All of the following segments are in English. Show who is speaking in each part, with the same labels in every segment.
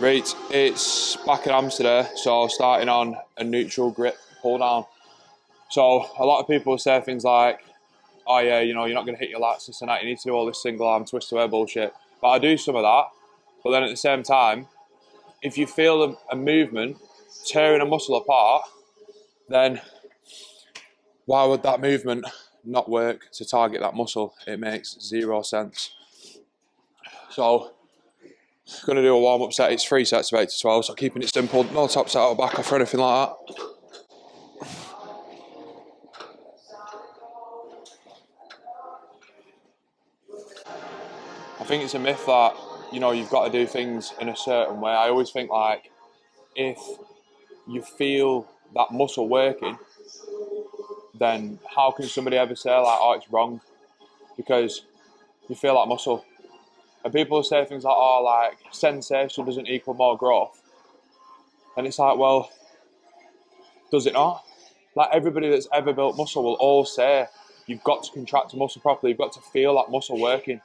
Speaker 1: Right, it's back in Amsterdam, so starting on a neutral grip pull down. So a lot of people say things like, oh yeah, you know, you're not going to hit your lats this and that, you need to do all this single arm twist away bullshit. But I do some of that, but then at the same time, if you feel a movement tearing a muscle apart, then why would that movement not work to target that muscle? It makes zero sense. So going to do a warm-up set. It's 3 sets of 8 to 12, so keeping it simple. No top set or back off or anything like that. I think it's a myth that, you know, you've got to do things in a certain way. I always think like, if you feel that muscle working, then how can somebody ever say like, oh, it's wrong? Because you feel that muscle. And people say things like, oh, like, sensation doesn't equal more growth. And it's like, well, does it not? Like, everybody that's ever built muscle will all say, you've got to contract a muscle properly, you've got to feel that muscle working.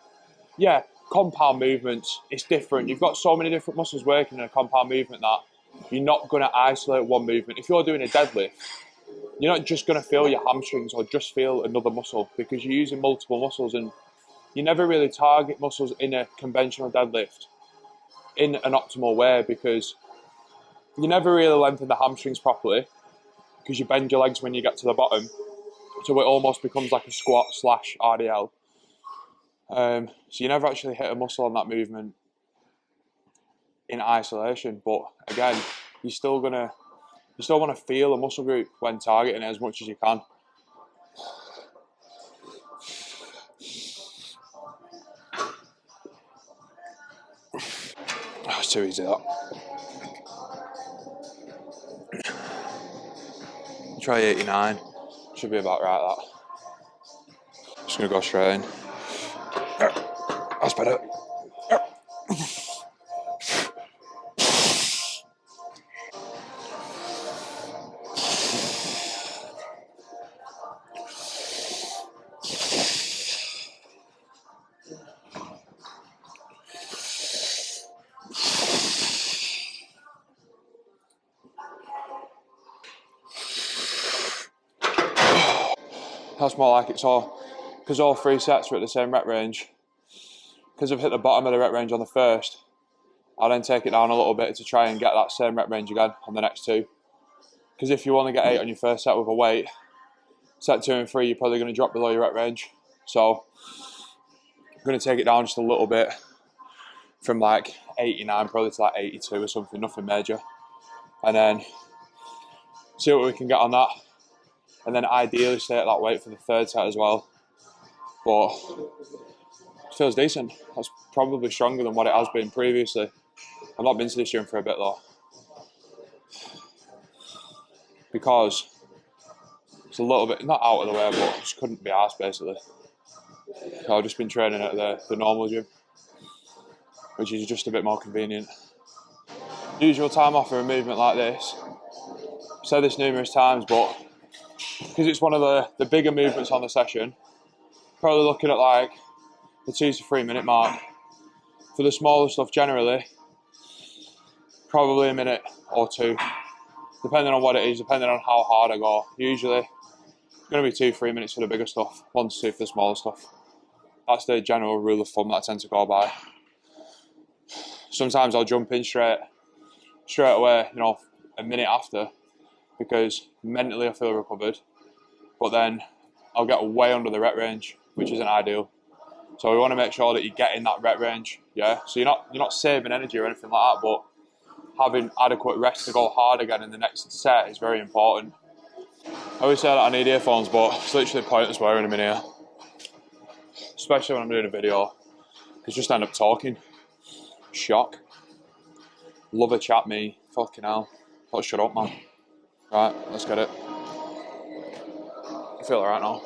Speaker 1: Yeah, compound movements, it's different. You've got so many different muscles working in a compound movement that you're not going to isolate one movement. If you're doing a deadlift, you're not just going to feel your hamstrings or just feel another muscle, because you're using multiple muscles, and you never really target muscles in a conventional deadlift in an optimal way, because you never really lengthen the hamstrings properly, because you bend your legs when you get to the bottom, so it almost becomes like a squat slash RDL. So you never actually hit a muscle on that movement in isolation. But again, you still want to feel a muscle group when targeting it as much as you can. Oh, it's too easy that. Try 89. Should be about right that. Just gonna go straight in. That's better. That's more like it. So, because all 3 sets are at the same rep range, because I've hit the bottom of the rep range on the first, I'll then take it down a little bit to try and get that same rep range again on the next 2. Because if you only get 8 on your first set with a weight, set 2 and 3, you're probably going to drop below your rep range. So I'm going to take it down just a little bit, from like 89 probably to like 82 or something, nothing major. And then see what we can get on that. And then ideally stay at that weight for the 3rd set as well. But it feels decent. That's probably stronger than what it has been previously. I've not been to this gym for a bit though, because it's a little bit, not out of the way, but just couldn't be arsed basically. So I've just been training at the normal gym, which is just a bit more convenient. Usual time off for a movement like this, I've said this numerous times, but because it's one of the bigger movements on the session, probably looking at like the 2 to 3 minute mark. For the smaller stuff generally, probably a minute or 2, depending on what it is, depending on how hard I go. Usually it's going to be 2-3 minutes for the bigger stuff, 1 to 2 for the smaller stuff. That's the general rule of thumb that I tend to go by. Sometimes I'll jump in straight away, you know, a minute after, because mentally I feel recovered, but then I'll get way under the rep range, which isn't ideal. So we want to make sure that you get in that rep range, yeah. So you're not saving energy or anything like that, but having adequate rest to go hard again in the next set is very important. I always say that I need earphones, but it's literally pointless wearing them in here, especially when I'm doing a video, because just end up talking. Shock. Love a chat, me. Fucking hell. Let's shut up, man. Right, let's get it. I feel alright now.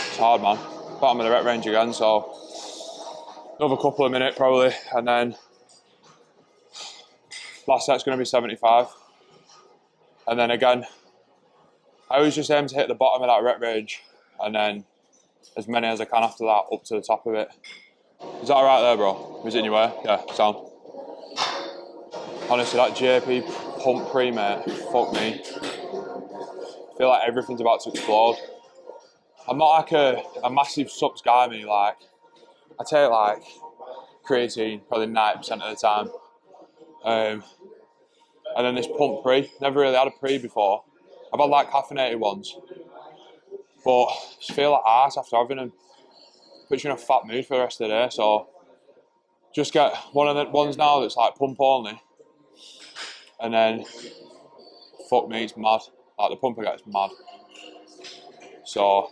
Speaker 1: It's hard, man. Bottom of the rep range again, so Another couple of minutes probably, and then last set's going to be 75. And then again, I always just aim to hit the bottom of that rep range, and then as many as I can after that up to the top of it. Is that alright there, bro? Is it in your way? Yeah, sound. Honestly, that JP pump pre, mate, fuck me. I feel like everything's about to explode. I'm not like a massive subs guy, me. Like, I take like creatine probably 90% of the time. And then this pump pre, never really had a pre before. I've had like caffeinated ones, but I just feel like arse after having them. Puts you in a fat mood for the rest of the day, so just get one of the ones now that's like pump only, and then fuck me, it's mad. Like the pump I get is mad. So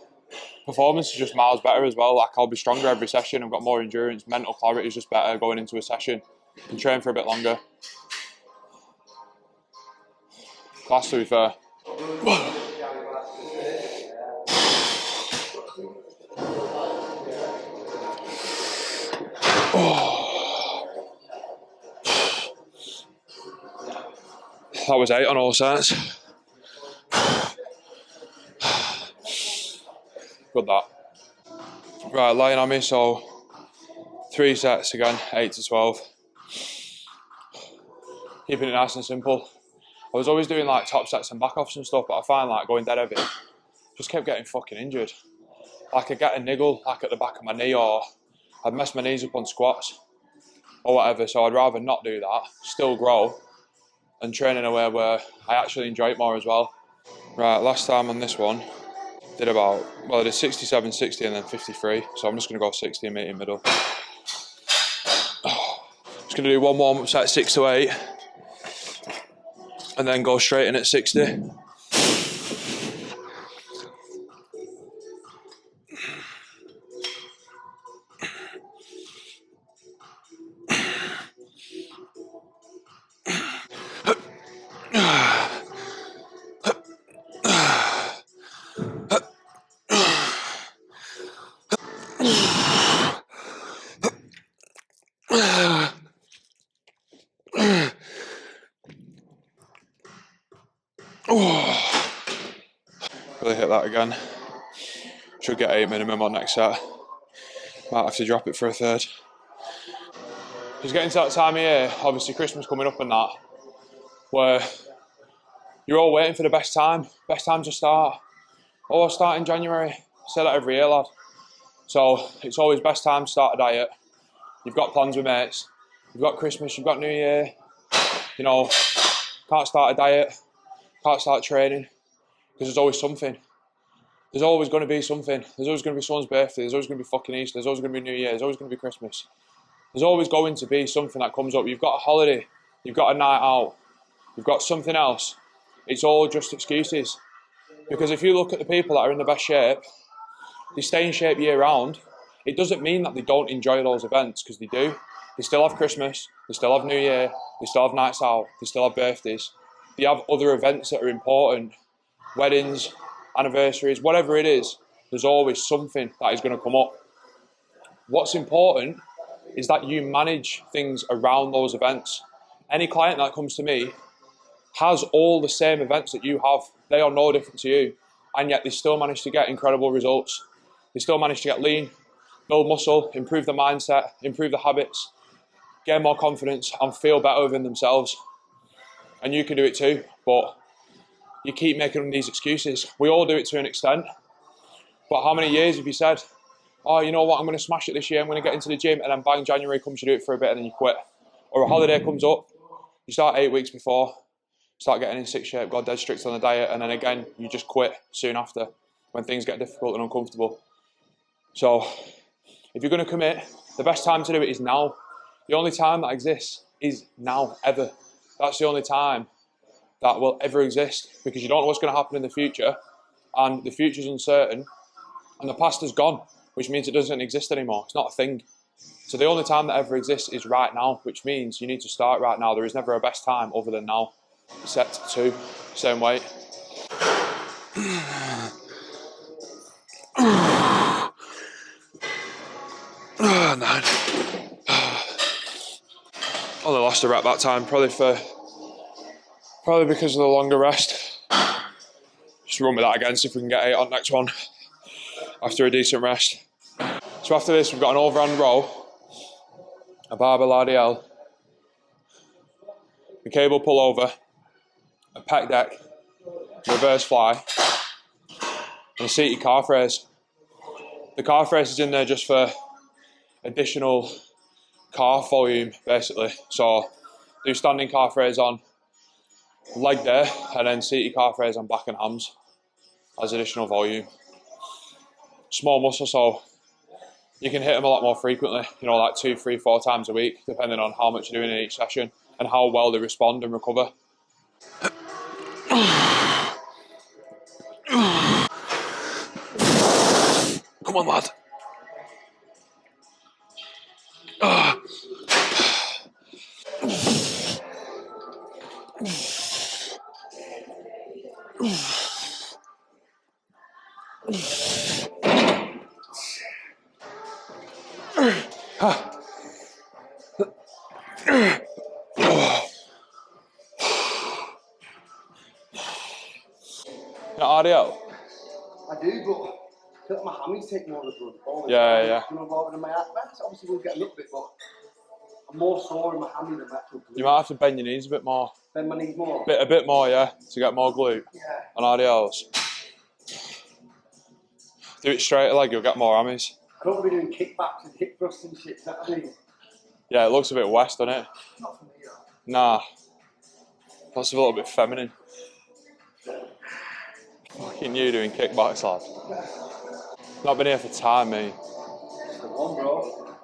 Speaker 1: performance is just miles better as well. Like I'll be stronger every session. I've got more endurance. Mental clarity is just better going into a session. Can train for a bit longer. Class, to be fair. That was 8 on all sets. Good that. Right, lying on me, so 3 sets again, 8 to 12. Keeping it nice and simple. I was always doing like top sets and back offs and stuff, but I find like going dead heavy, just kept getting fucking injured. Like I'd get a niggle like at the back of my knee, or I'd mess my knees up on squats or whatever, so I'd rather not do that, still grow and train in a way where I actually enjoy it more as well. Right, last time on this one, did about, well I did 67, 60 and then 53, so I'm just going to go 60 and meet in middle. Just going to do one warm-up set 6 to 8 and then go straight in at 60. Really hit that again. Should get 8 minimum on next set. Might have to drop it for a third. Just getting to that time of year, obviously Christmas coming up and that, where you're all waiting for the best time to start. Oh, I'll start in January. I say that every year, lad. So it's always best time to start a diet. You've got plans with mates. You've got Christmas, you've got New Year. You know, can't start a diet, can't start training, because there's always something. There's always going to be something. There's always going to be someone's birthday. There's always going to be fucking Easter. There's always going to be New Year. There's always going to be Christmas. There's always going to be something that comes up. You've got a holiday. You've got a night out. You've got something else. It's all just excuses. Because if you look at the people that are in the best shape, they stay in shape year round. It doesn't mean that they don't enjoy those events, because they do. They still have Christmas. They still have New Year. They still have nights out. They still have birthdays. They have other events that are important. Weddings, anniversaries, whatever it is, there's always something that is going to come up. What's important is that you manage things around those events. Any client that comes to me has all the same events that you have. They are no different to you, and yet they still manage to get incredible results. They still manage to get lean, build muscle, improve the mindset, improve the habits, gain more confidence, and feel better within themselves. And you can do it too, but you keep making these excuses. We all do it to an extent, but how many years have you said, oh, you know what, I'm going to smash it this year, I'm going to get into the gym, and then bang, January comes, you do it for a bit and then you quit. Or a holiday comes up, you start 8 weeks before, start getting in sick shape, go dead strict on the diet, and then again, you just quit soon after when things get difficult and uncomfortable. So, if you're going to commit, the best time to do it is now. The only time that exists is now, ever. That's the only time that will ever exist, because you don't know what's going to happen in the future, and the future's uncertain, and the past is gone, which means it doesn't exist anymore. It's not a thing. So the only time that ever exists is right now, which means you need to start right now. There is never a best time other than now. Set 2, same weight. Oh, 9. Only lost a rep that time, probably because of the longer rest. Just run with that again, see if we can get 8 on next one after a decent rest. So after this, we've got an overhand row, a barbell RDL, a cable pull over, a pec deck, reverse fly, and a seated calf raise. The calf raise is in there just for additional calf volume, basically. So do standing calf raise on leg day, and then seated calf raise on back and hams as additional volume. Small muscle, so you can hit them a lot more frequently, you know, like 2, 3, 4 times a week, depending on how much you're doing in each session and how well they respond and recover. Come on, lad. RDL?
Speaker 2: I do, but I feel like my hammies take more of the blood.
Speaker 1: Yeah.
Speaker 2: You know, rather than my ass. Obviously, we'll get a little bit, but I'm more sore in my hammy than actual glute.
Speaker 1: You might have to bend your knees a bit more.
Speaker 2: Bend my knees more?
Speaker 1: A bit more, yeah, to get more glute.
Speaker 2: Yeah.
Speaker 1: On RDLs. Do it straight leg, you'll get more hammies.
Speaker 2: I don't want to be doing kickbacks and hip thrusts and shit, you know what I mean?
Speaker 1: Yeah, it looks a bit West, doesn't it?
Speaker 2: Not for me, though.
Speaker 1: Nah. Looks a little bit feminine. Fucking you doing kickbacks, lad. Not been here for time, mate.
Speaker 2: Come on, bro.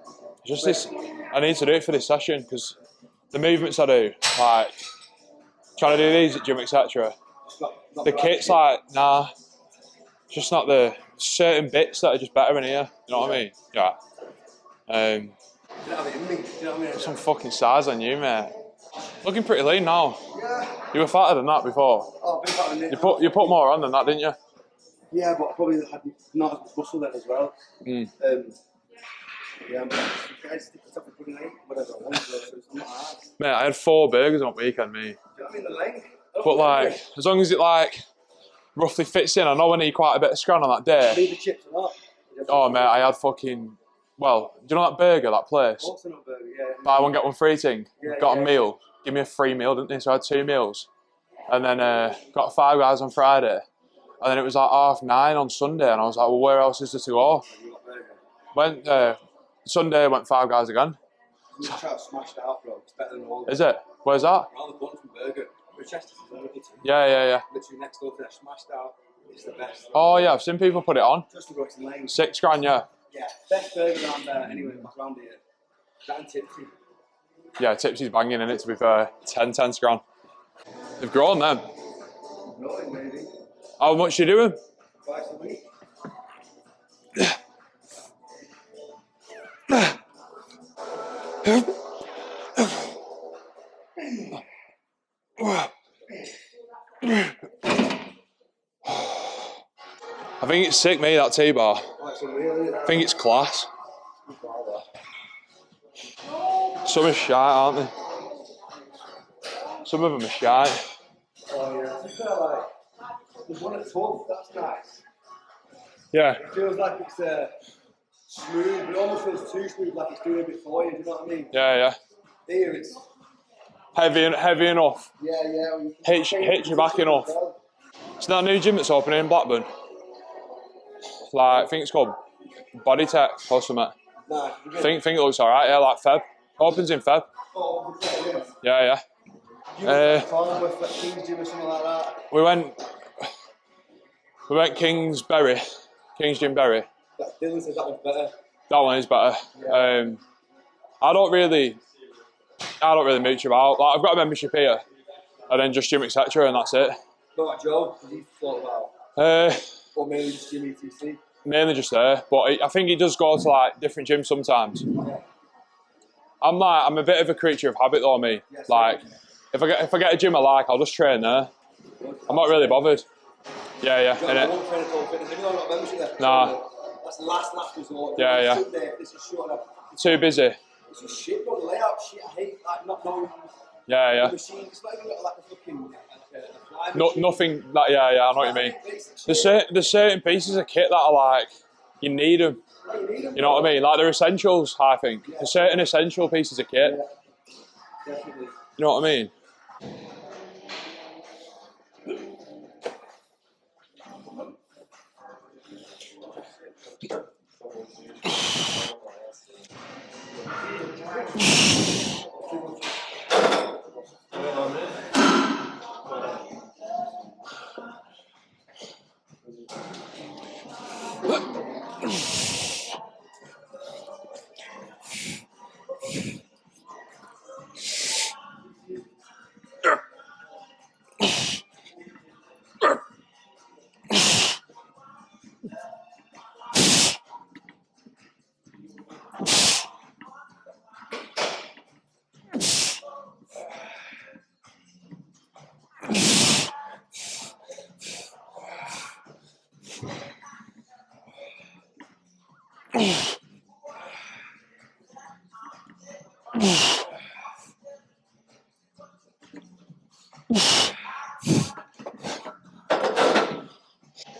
Speaker 1: Just this, I need to do it for this session because the movements I do, like trying to do these at gym, etc. The kit's like, nah, just not the certain bits that are just better in here. You know what I mean? Yeah.
Speaker 2: You don't have it in me. Do you know what I mean?
Speaker 1: Some fucking size on you, mate. Looking pretty lean now.
Speaker 2: Yeah.
Speaker 1: You were fatter than that before.
Speaker 2: Oh, I've been fatter than it.
Speaker 1: You put more on than that, didn't you?
Speaker 2: Yeah, but I probably had not as much muscle then as well. Yeah, I'm guys stick stuff and putting out whatever I want, so it's not hard.
Speaker 1: Mate, I had 4 burgers on weekend, mate.
Speaker 2: Do you know what I mean? The length.
Speaker 1: But like, as long as it like roughly fits in, I know I need quite a bit of scran on that day.
Speaker 2: Leave the chips or not?
Speaker 1: Oh mate, I had fucking, well, do you know that burger, that place?
Speaker 2: Also not burger, yeah.
Speaker 1: Buy one, get one free thing.
Speaker 2: Yeah,
Speaker 1: got
Speaker 2: yeah.
Speaker 1: a meal. Give me a free meal, didn't they? So I had 2 meals. And then got 5 guys on Friday. And then it was like 9:30 on Sunday. And I was like, well, where else is there to go? Went, Sunday, went 5 guys again.
Speaker 2: You try to smash that out, bro. It's better than all.
Speaker 1: Is it? Where's that?
Speaker 2: Around the corner from Burger. Chester's is on the
Speaker 1: Yeah.
Speaker 2: Literally next door to that, smashed out. It's the best.
Speaker 1: Oh yeah, I've seen people put it on.
Speaker 2: Just to go to the lane.
Speaker 1: $6 grand, yeah.
Speaker 2: Yeah, best burger around there anyway, around here. That and Tipsy.
Speaker 1: Yeah, Tipsy's banging in it, to be fair. 10 grand. They've grown them.
Speaker 2: Nothing, maybe.
Speaker 1: How much you doing?
Speaker 2: Twice a week.
Speaker 1: I think it's sick, mate, that T-bar.
Speaker 2: I
Speaker 1: think it's class. Some are shite, aren't they? Some of them are shite.
Speaker 2: Oh yeah, it's kind of like, there's one at 12, that's nice.
Speaker 1: Yeah.
Speaker 2: It feels like it's smooth, but it almost feels too smooth, like it's doing a bit for you, do you know what I mean?
Speaker 1: Yeah.
Speaker 2: Here it's...
Speaker 1: Heavy enough.
Speaker 2: Yeah.
Speaker 1: Hitch your back enough. It's that new gym that's opening in Blackburn. Like, I think it's called Body Tech or something.
Speaker 2: Nah,
Speaker 1: I think it looks alright, yeah, like Feb. Opens in Feb.
Speaker 2: Oh,
Speaker 1: Yeah.
Speaker 2: You with like King's Gym or something like that?
Speaker 1: We went Kingsbury. King's Gym Berry.
Speaker 2: Dylan says that one's better.
Speaker 1: That one is better.
Speaker 2: Yeah.
Speaker 1: I don't really mooch about. Like, I've got a membership here, and then just gym, etc., and that's it.
Speaker 2: What about Joe? Does he thought about? Or mainly just gym ETC?
Speaker 1: Mainly just there, but I think he does go to like different gyms sometimes.
Speaker 2: Yeah.
Speaker 1: I'm a bit of a creature of habit though, me.
Speaker 2: Yes,
Speaker 1: like, if I get a gym I like, I'll just train there. I'm not really bothered. Yeah,
Speaker 2: I won't train at all fitness. Have you not got a membership there?
Speaker 1: Nah.
Speaker 2: That's the last resort.
Speaker 1: Yeah.
Speaker 2: This is short enough.
Speaker 1: Too busy.
Speaker 2: It's just shit, bro. The layout shit. I hate like not cones.
Speaker 1: Yeah,
Speaker 2: The
Speaker 1: yeah.
Speaker 2: machine, it's not even got like a fucking fly
Speaker 1: No,
Speaker 2: machine.
Speaker 1: nothing. That, yeah, yeah. I know what you mean. There's certain pieces of kit that are like you need them. You know what I mean? Like they're essentials. I think there's certain essential pieces of kit.
Speaker 2: Yeah, definitely.
Speaker 1: You know what I mean?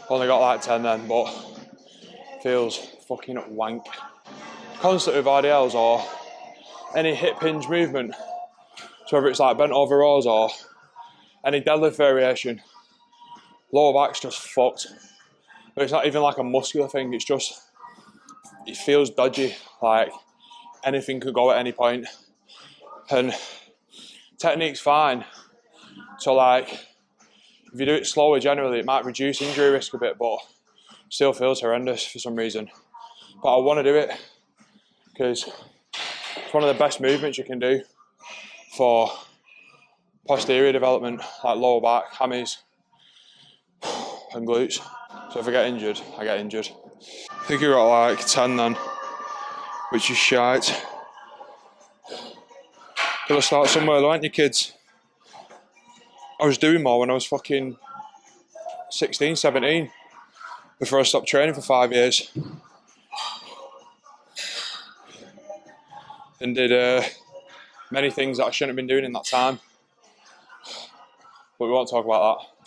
Speaker 1: Only got like 10 then, but feels fucking wank. Constant with RDLs or any hip hinge movement, so whether it's like bent over rows or any deadlift variation, lower back's just fucked. But it's not even like a muscular thing, it's just, it feels dodgy, like anything could go at any point. And technique's fine, so like, if you do it slower generally, it might reduce injury risk a bit, but still feels horrendous for some reason. But I want to do it, because it's one of the best movements you can do for posterior development, like lower back, hammies, and glutes. So if I get injured, I get injured. I think you got like 10 then, which is shite. Gotta start somewhere though, ain't you, kids? I was doing more when I was fucking 16, 17, before I stopped training for 5 years. And did many things that I shouldn't have been doing in that time. But we won't talk about that.